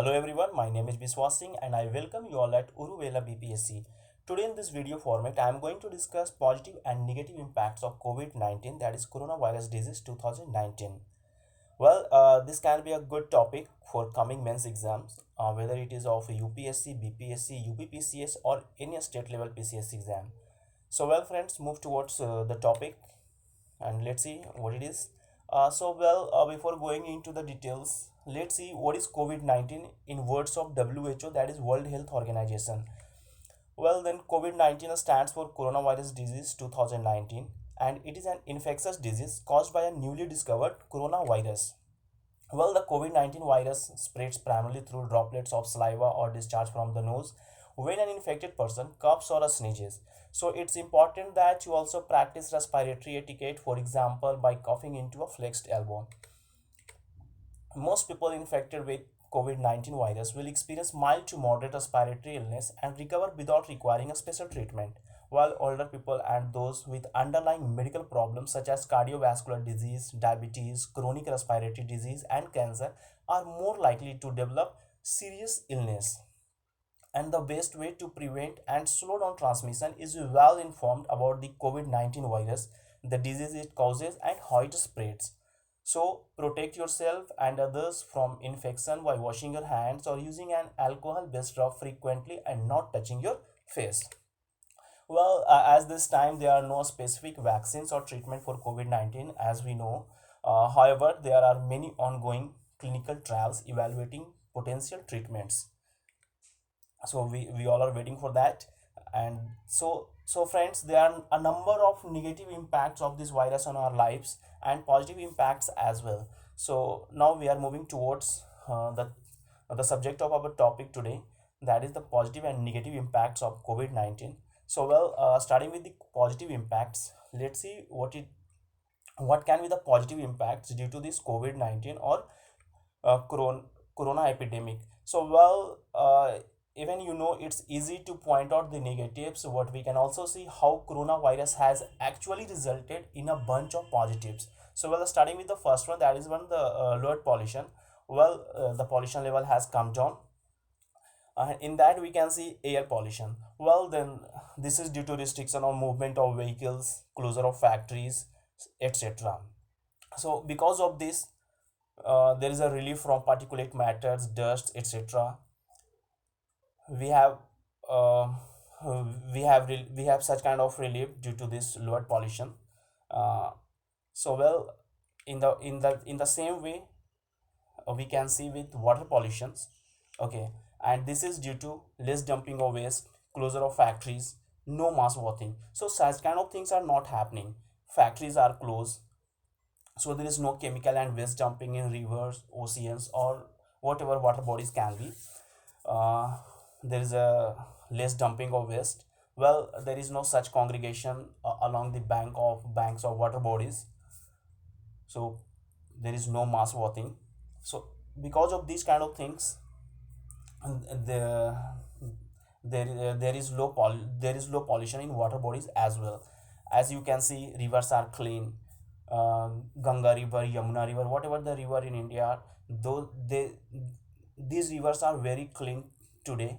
Hello everyone, my name is Biswas Singh and I welcome you all at URUVELA BPSC. Today in this video format, I am going to discuss positive and negative impacts of COVID-19, that is coronavirus disease 2019. This can be a good topic for coming men's exams, whether it is of UPSC, BPSC, UPPCS or any state level PCS exam. Friends, move towards the topic and let's see what it is. Before going into the details, let's see what is COVID-19 in words of WHO, that is World Health Organization. COVID-19 stands for Coronavirus Disease 2019 and it is an infectious disease caused by a newly discovered coronavirus. The COVID-19 virus spreads primarily through droplets of saliva or discharge from the nose when an infected person coughs or sneezes. So it's important that you also practice respiratory etiquette, for example, by coughing into a flexed elbow. Most people infected with COVID-19 virus will experience mild to moderate respiratory illness and recover without requiring a special treatment, while older people and those with underlying medical problems such as cardiovascular disease, diabetes, chronic respiratory disease, and cancer are more likely to develop serious illness. And the best way to prevent and slow down transmission is well informed about the COVID-19 virus, the disease it causes, and how it spreads. So, protect yourself and others from infection by washing your hands or using an alcohol based rub frequently and not touching your face. As this time there are no specific vaccines or treatment for COVID-19 as we know. However, there are many ongoing clinical trials evaluating potential treatments, so we all are waiting for that. And friends, there are a number of negative impacts of this virus on our lives and positive impacts as well. So now we are moving towards the subject of our topic today, that is the positive and negative impacts of COVID-19. Starting with the positive impacts, let's see what can be the positive impacts due to this COVID-19 or corona epidemic. Even it's easy to point out the negatives, what we can also see how coronavirus has actually resulted in a bunch of positives. Starting with the first one, that is one, the lowered pollution. The pollution level has come down. In that we can see air pollution. Then this is due to restriction on movement of vehicles, closure of factories, etc. So because of this, there is a relief from particulate matters, dust, etc. We have uh, we have such kind of relief due to this lower pollution. uh, so well in the same way, we can see with water pollutions. Okay, and this is due to less dumping of waste, closure of factories, no mass washing. So such kind of things are not happening. Factories are closed, so there is no chemical and waste dumping in rivers, oceans, or whatever water bodies can be. uh, there is a less dumping of waste. There is no such congregation along the banks of water bodies, so there is no mass washing. So because of these kind of things, the there is low pollution in water bodies as well. As you can see, rivers are clean. Ganga river, Yamuna river, whatever the river in India, though these rivers are very clean today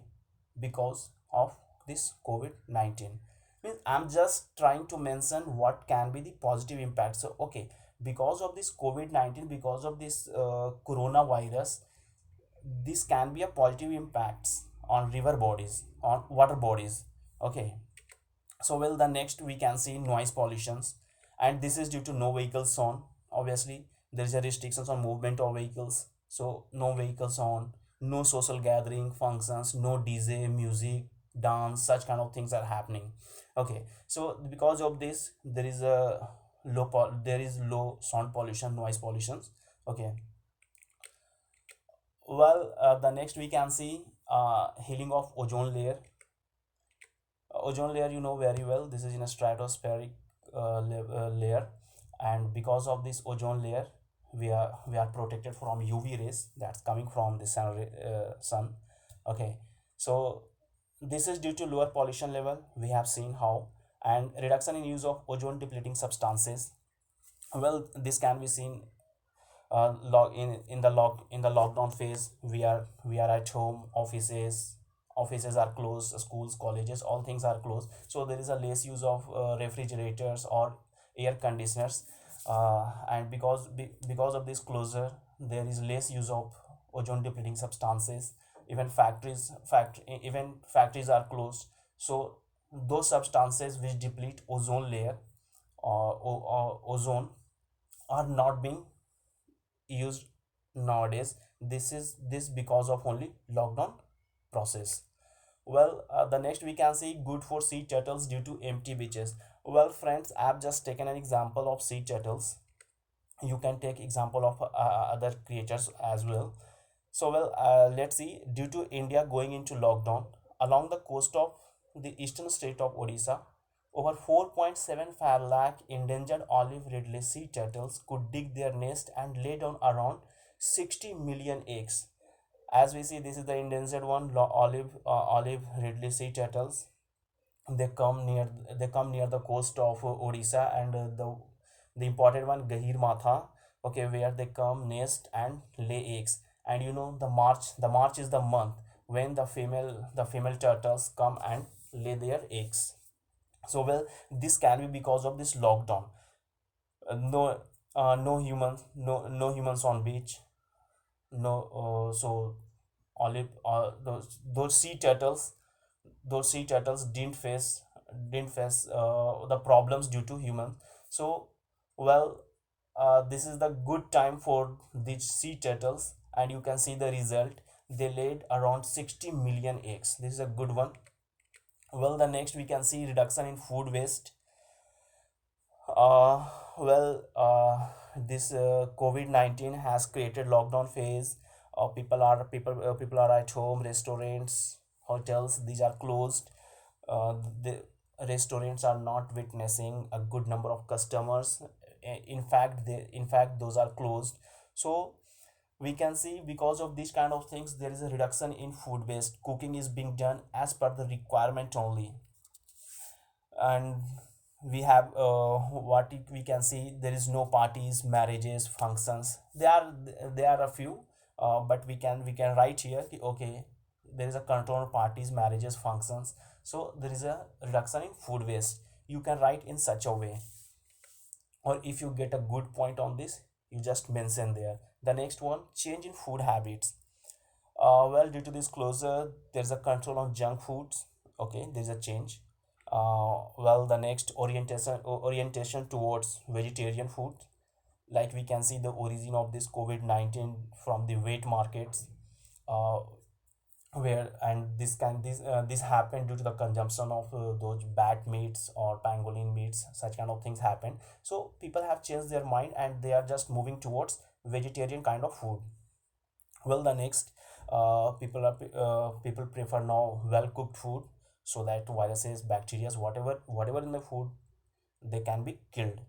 because of this COVID-19. Means I'm just trying to mention what can be the positive impact. So okay, because of this COVID-19, because of this coronavirus, this can be a positive impacts on river bodies, on water bodies. Okay, the next we can see noise pollutions, and this is due to no vehicles on. Obviously there is a restrictions on movement of vehicles, so no vehicles on, no social gathering functions, no DJ music, dance, such kind of things are happening. Okay, so because of this, there is a there is low sound pollution, noise pollutions. Okay, the next we can see healing of ozone layer. Ozone layer, you know very well, this is in a stratospheric layer, and because of this ozone layer, we are protected from UV rays that's coming from the sun. Okay, so this is due to lower pollution level, we have seen how, and reduction in use of ozone depleting substances. This can be seen in the lockdown phase, we are at home. Offices are closed, schools, colleges, all things are closed, so there is a less use of refrigerators or air conditioners. And because of this closure, there is less use of ozone depleting substances. Even factories are closed, so those substances which deplete ozone layer or ozone are not being used nowadays. This because of only lockdown process. Well, the next we can see good for sea turtles due to empty beaches. Well, friends, I have just taken an example of sea turtles. You can take example of other creatures as well. So well, let's see. Due to India going into lockdown, along the coast of the eastern state of Odisha, over 4.75 lakh endangered olive ridley sea turtles could dig their nest and lay down around 60 million eggs. As we see, this is the endangered one, olive ridley sea turtles. They come near they come near the coast of Odisha, and the important one, Gahir Matha, okay, where they come nest and lay eggs. And the March is the month when the female turtles come and lay their eggs. So well, this can be because of this lockdown. No, no humans on beach. No, so olive those sea turtles didn't face the problems due to humans. So well, this is the good time for these sea turtles, and you can see the result. They laid around 60 million eggs. This is a good one. Well, the next we can see reduction in food waste. uh, this COVID-19 has created lockdown phase. People are at home. Restaurants, hotels, these are closed. The restaurants are not witnessing a good number of customers. In fact, those are closed. So we can see because of these kind of things, there is a reduction in food waste. Cooking is being done as per the requirement only. And we can see there is no parties, marriages, functions. There are a few, but we can write here okay, there is a control on parties, marriages, functions. So there is a reduction in food waste. You can write in such a way, or if you get a good point on this, you just mention there. The next one, change in food habits. Well, due to this closure, there's a control on junk foods. Okay, there's a change. Well, the next, orientation towards vegetarian food. Like we can see the origin of this COVID-19 from the wet markets, uh, where and this happened due to the consumption of those bat meats or pangolin meats. Such kind of things happen. So people have changed their mind and they are just moving towards vegetarian kind of food. Well, the next, people prefer now well cooked food, so that viruses, bacteria, whatever in the food, they can be killed.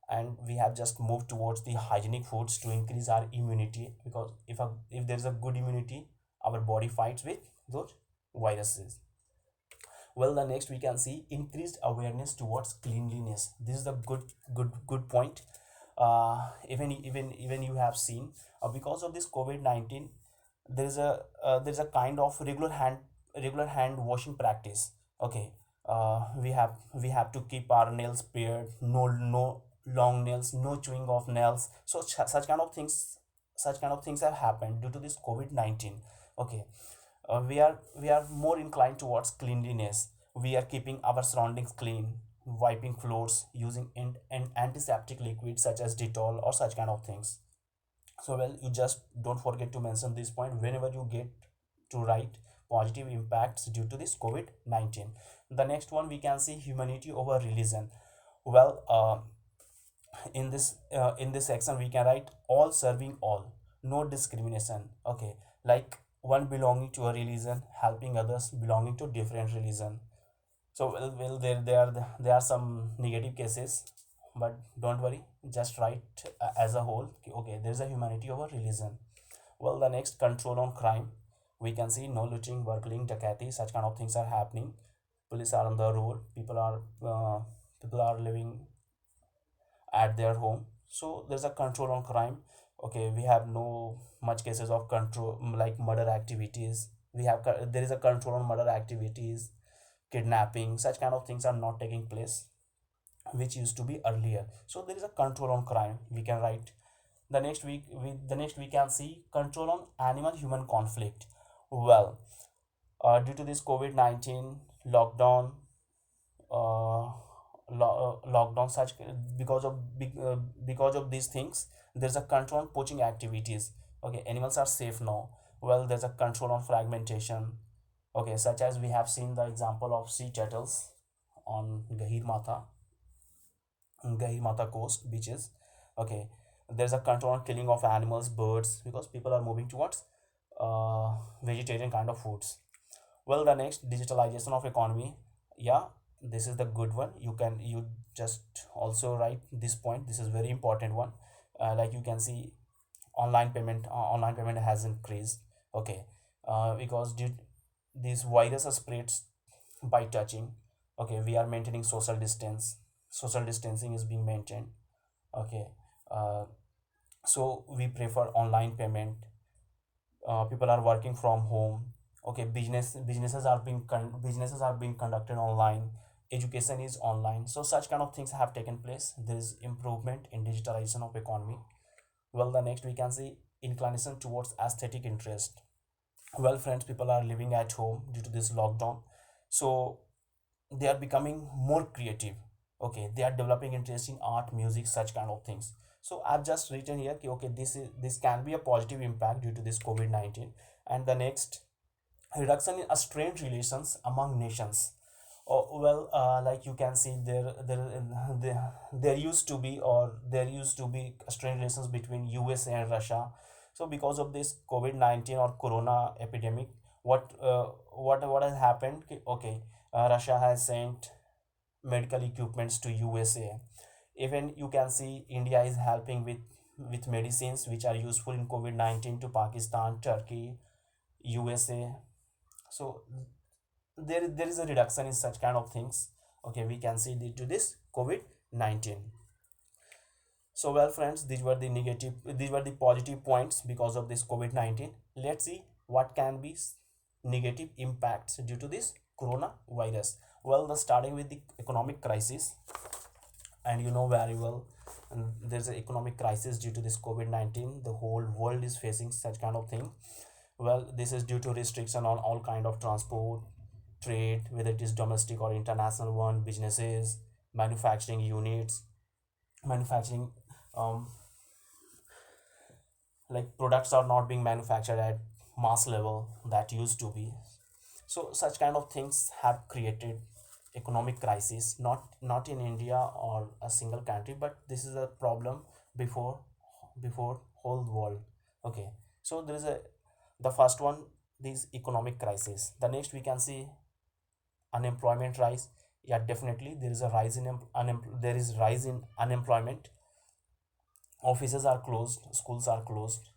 And we have just moved towards the hygienic foods to increase our immunity, because if there is a good immunity, our body fights with those viruses. Well, the next we can see increased awareness towards cleanliness. This is the good point. Even you have seen, because of this COVID-19, there is a kind of regular hand washing practice. Okay, we have to keep our nails pared. No long nails, no chewing of nails. So such kind of things have happened due to this COVID-19. Okay, we are more inclined towards cleanliness. We are keeping our surroundings clean, wiping floors using antiseptic liquids such as Dettol or such kind of things. So well, you just don't forget to mention this point whenever you get to write positive impacts due to this COVID-19. The next one we can see humanity over religion. Well, in this section we can write all serving all, no discrimination. Okay, like one belonging to a religion helping others belonging to different religion. So well, there are some negative cases, but don't worry, just write as a whole. Okay, there's a humanity over religion. Well, the next, control on crime. We can see no looting, burgling, dacoity, such kind of things are happening. Police are on the road. People are living at their home. So there's a control on crime. Okay, we have no much cases of control, like murder activities. We have there is a control on murder activities, kidnapping, such kind of things are not taking place, which used to be earlier. So there is a control on crime, we can write. The next we can see control on animal human conflict. Well, due to this COVID-19 lockdown, uh, lockdown such, because of these things, there's a control on poaching activities. Okay, animals are safe now. Well, there's a control on fragmentation. Okay, such as we have seen the example of sea turtles on Gahir Mata coast beaches. Okay, there's a control on killing of animals, birds, because people are moving towards vegetarian kind of foods. Well, the next, digitalization of economy. Yeah, this is the good one. You just also write this point. This is very important one. Like you can see, online payment has increased. Okay, because these viruses spreads by touching. Okay, we are maintaining social distance. Social distancing is being maintained. Okay, uh, so we prefer online payment. People are working from home. Okay, businesses are being conducted online. Education is online, so such kind of things have taken place. There is improvement in digitalization of economy. Well, the next we can see inclination towards aesthetic interest. Well, friends, people are living at home due to this lockdown, so they are becoming more creative. Okay, they are developing interest in art, music, such kind of things. So I've just written here कि, okay, this can be a positive impact due to this COVID-19. And the next, reduction in strained relations among nations. Oh, well, like you can see, there used to be, strained relations between USA and Russia. So because of this COVID-19 or corona epidemic, what has happened, okay, Russia has sent medical equipments to USA. Even you can see India is helping with medicines which are useful in COVID-19 to Pakistan, Turkey, USA. So there is a reduction in such kind of things. Okay, we can see due to this COVID-19. So well, friends, these were the positive points because of this COVID-19. Let's see what can be negative impacts due to this coronavirus. Well, the starting with the economic crisis, and you know very well, there's an economic crisis due to this COVID-19. The whole world is facing such kind of thing. Well, this is due to restriction on all kind of transport, trade, whether it is domestic or international one, businesses, manufacturing units, manufacturing, um, like products are not being manufactured at mass level that used to be. So such kind of things have created economic crisis, not in India or a single country, but this is a problem before whole world. Okay, so there is a the first one, this economic crisis. The next we can see unemployment rise. Yeah, definitely there is a rise in there is rise in unemployment. Offices are closed, schools are closed,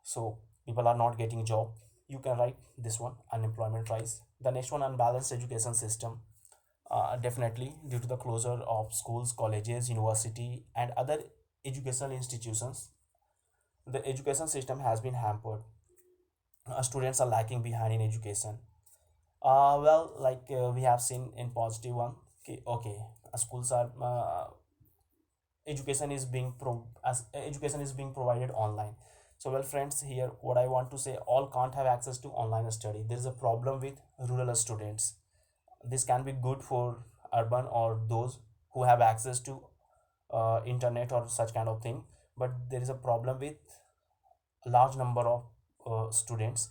so people are not getting job. You can write this one, unemployment rise. The next one, unbalanced education system. Definitely due to the closure of schools, colleges, university, and other educational institutions, the education system has been hampered. Students are lacking behind in education. Well, like we have seen in positive one. Okay, okay, schools are education is being provided online. So well, friends, here what I want to say, all can't have access to online study. There is a problem with rural students. This can be good for urban or those who have access to internet or such kind of thing, but there is a problem with a large number of students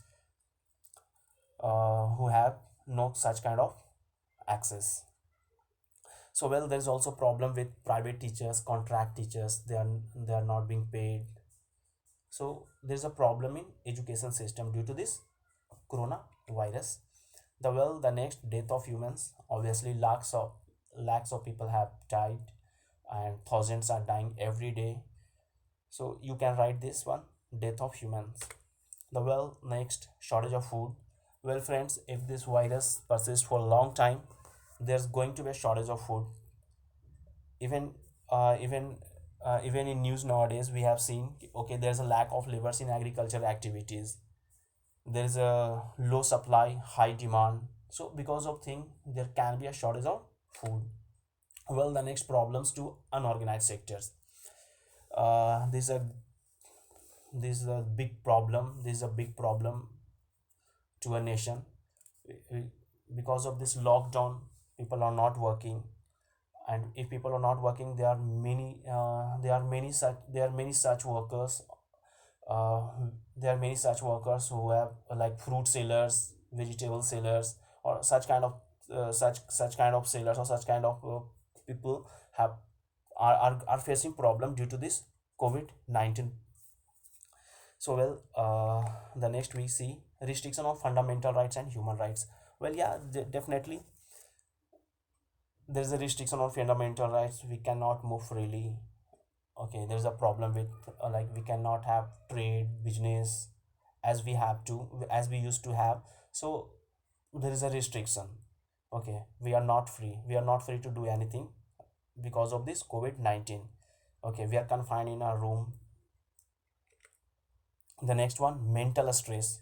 who have no such kind of access. So well, there's also problem with private teachers, contract teachers. They are not being paid. So there's a problem in education system due to this coronavirus. The next, death of humans. Obviously, lakhs of people have died, and thousands are dying every day. So you can write this one, death of humans. Next, shortage of food. Well, friends, if this virus persists for a long time, there's going to be a shortage of food. Even Even in news nowadays we have seen, okay, there's a lack of laborers in agricultural activities, there is a low supply, high demand. So because of thing there can be a shortage of food. Well, the next problems to unorganized sectors. uh, this is a this is a big problem, this is a big problem to a nation. Uh, because of this lockdown, people are not working, and if people are not working, there are many such workers. uh, there are many such workers who have like fruit sellers, vegetable sellers, or such kind of sellers, or such kind of people have are facing problem due to this COVID-19. So well, the next we see restriction of fundamental rights and human rights. Well, yeah, definitely there is a restriction on fundamental rights. We cannot move freely. Okay, there's a problem with like we cannot have trade business as we have to, as we used to have. So there is a restriction. Okay, we are not free to do anything because of this COVID-19. Okay, we are confined in our room. The next one, mental stress.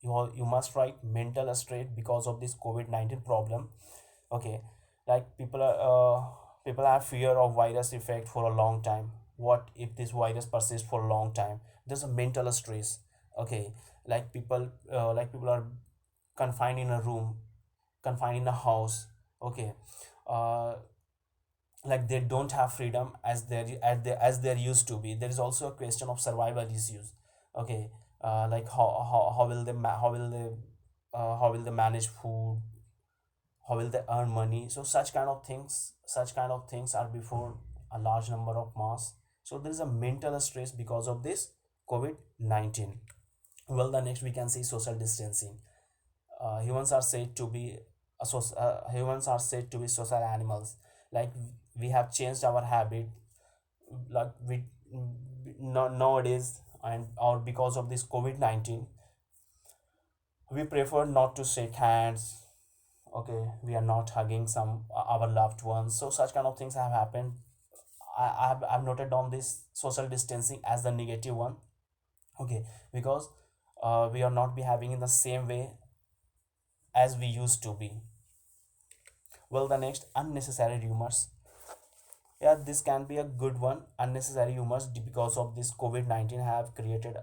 You must write mental stress because of this COVID-19 problem. Okay, like people have fear of virus effect for a long time. What if this virus persists for a long time? There's a mental stress. Okay, like people are confined in a room, confined in a house. Okay, uh like they don't have freedom as there used to be. There is also a question of survival issues. Okay, like how will they manage food, how will they earn money? So such kind of things are before a large number of mass. So there is a mental stress because of this COVID-19. Well, the next we can see social distancing. Humans are said to be humans are said to be social animals. Like we have changed our habit, like we nowadays, and or because of this COVID-19 we prefer not to shake hands. Okay, we are not hugging some our loved ones. So such kind of things have happened. I've noted down this social distancing as the negative one. Okay, because we are not be having in the same way as we used to be. Well, the next, unnecessary rumors. Yeah, this can be a good one. Unnecessary rumors because of this COVID-19 have created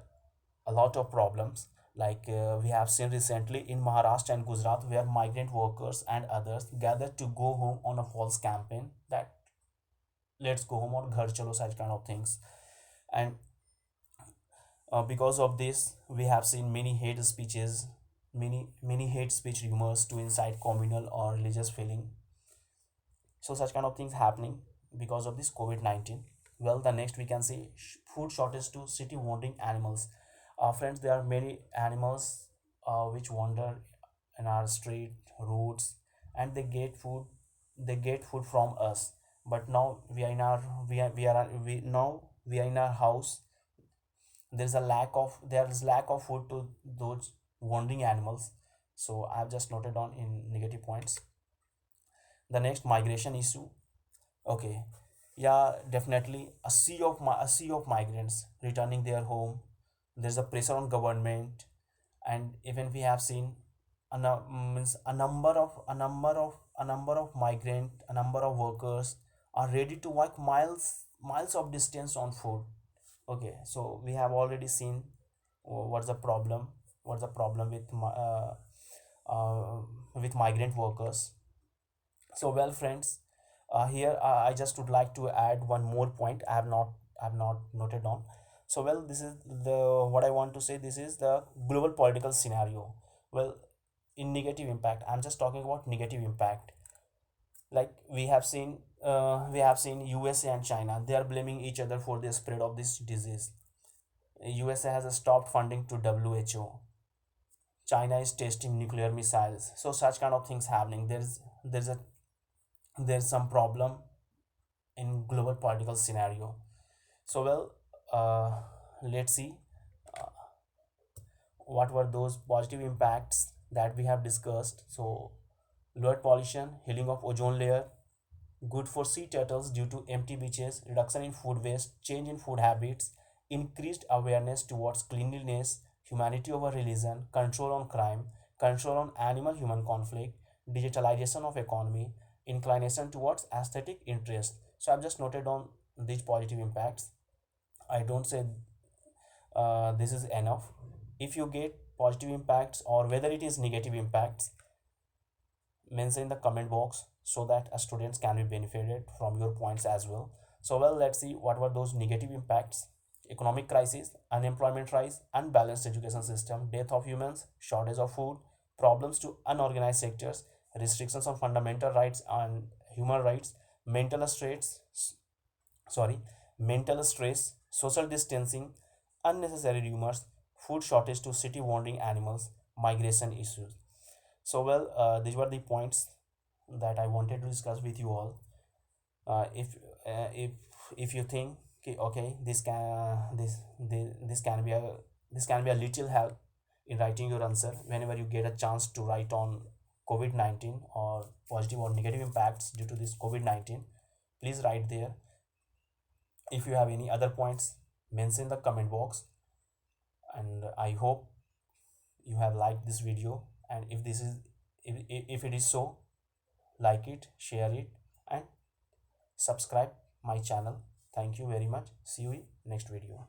a lot of problems. Like we have seen recently in Maharashtra and Gujarat, where migrant workers and others gathered to go home on a false campaign that let's go home or ghar chalo, such kind of things. And because of this, we have seen many hate speech rumors to incite communal or religious feeling. So such kind of things happening because of this COVID-19. Well, the next we can see food shortage to city wandering animals. Friends, there are many animals which wander in our street roads, and they get food from us. But now we are in our we are we now we are in our house. There is lack of food to those wandering animals. So I have just noted down in negative points. The next, migration issue. Okay, yeah, definitely a sea of migrants returning their home. There's a pressure on government, and even we have seen means a number of a number of workers are ready to walk miles of distance on foot. Okay, so we have already seen what's the problem, with migrant workers. So well, friends, here I just would like to add one more point. I have not noted down. So well, this is the what I want to say. This is the global political scenario. Well, in negative impact, I'm just talking about negative impact. Like we have seen USA and China. They are blaming each other for the spread of this disease. USA has stopped funding to WHO. China is testing nuclear missiles. So such kind of things happening. There's some problem in global political scenario. So well, let's see what were those positive impacts that we have discussed. So lower pollution, healing of ozone layer, good for sea turtles due to empty beaches, reduction in food waste, change in food habits, increased awareness towards cleanliness, humanity over religion, control on crime, control on animal human conflict, digitalization of economy, inclination towards aesthetic interest. So I've just noted on these positive impacts. I don't say this is enough. If you get positive impacts or whether it is negative impacts, mention in the comment box so that students can be benefited from your points as well. So well, let's see what were those negative impacts. Economic crisis, unemployment rise, unbalanced education system, death of humans, shortage of food, problems to unorganized sectors, restrictions on fundamental rights and human rights, mental stress, sorry, mental stress, social distancing, unnecessary rumors, food shortage to city wandering animals, migration issues. So well, these were the points that I wanted to discuss with you all. If if you think okay, this can be a little help in writing your answer whenever you get a chance to write on COVID-19 or positive or negative impacts due to this COVID-19, please write there. If you have any other points, mention in the comment box. And I hope you have liked this video, and if it is so, like it, share it, and subscribe my channel. Thank you very much. See you in next video.